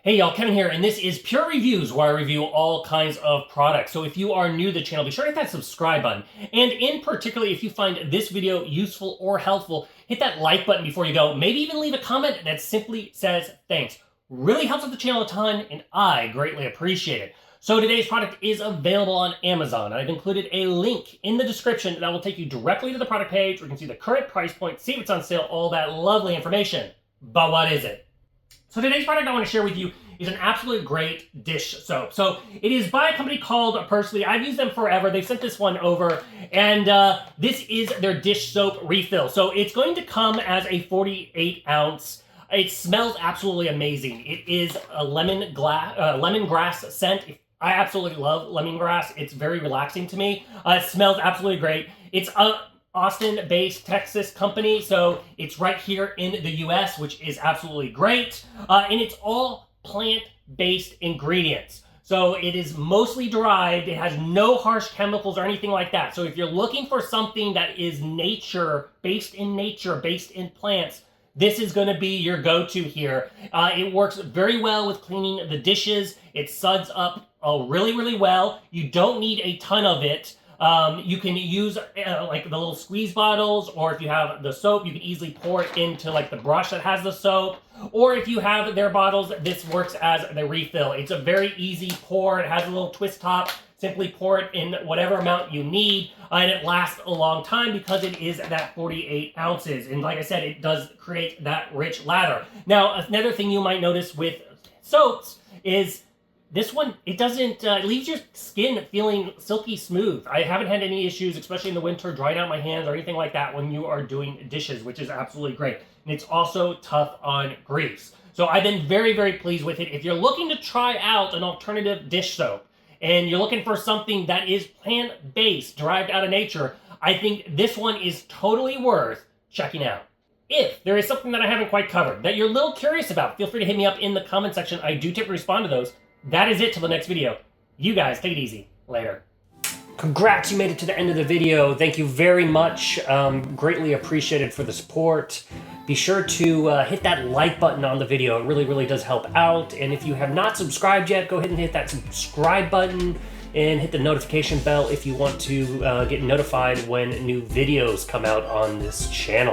Hey y'all, Kevin here, and this is Pure Reviews, where I review all kinds of products. So if you are new to the channel, be sure to hit that subscribe button. And in particular, if you find this video useful or helpful, hit that like button before you go. Maybe even leave a comment that simply says thanks. Really helps out the channel a ton, and I greatly appreciate it. So today's product is available on Amazon. I've included a link in the description that will take you directly to the product page where you can see the current price point, see if it's on sale, all that lovely information. But what is it? So today's product I want to share with you is an absolutely great dish soap. So it is by a company called Puracy. I've used them forever. They've sent this one over, and this is their dish soap refill. So it's going to come as a 48 ounce. It smells absolutely amazing. It is a lemongrass scent. I absolutely love lemongrass. It's very relaxing to me. It smells absolutely great. It's a Austin-based Texas company, so it's right here in the US, which is absolutely great. And it's all plant-based ingredients. So it is mostly derived. It has no harsh chemicals or anything like that. So if you're looking for something that is nature, based in plants, this is going to be your go-to here. It works very well with cleaning the dishes. It suds up really, really well. You don't need a ton of it. You can use like the little squeeze bottles, or if you have the soap, you can easily pour it into like the brush that has the soap. Or if you have their bottles, this works as the refill. It's a very easy pour. It has a little twist top. Simply pour it in whatever amount you need, and it lasts a long time because it is that 48 ounces. And like I said, it does create that rich lather. Now, another thing you might notice with soaps is this one, it doesn't, it leaves your skin feeling silky smooth. I haven't had any issues, especially in the winter, drying out my hands or anything like that when you are doing dishes, which is absolutely great. And it's also tough on grease. So I've been very, very pleased with it. If you're looking to try out an alternative dish soap, and you're looking for something that is plant-based, derived out of nature, I think this one is totally worth checking out. If there is something that I haven't quite covered, that you're a little curious about, feel free to hit me up in the comment section. I do typically respond to those. That is it till the next video. You guys, take it easy. Later. Congrats, you made it to the end of the video. Thank you very much. Greatly appreciated for the support. Be sure to hit that like button on the video. It really, really does help out. And if you have not subscribed yet, go ahead and hit that subscribe button and hit the notification bell if you want to get notified when new videos come out on this channel.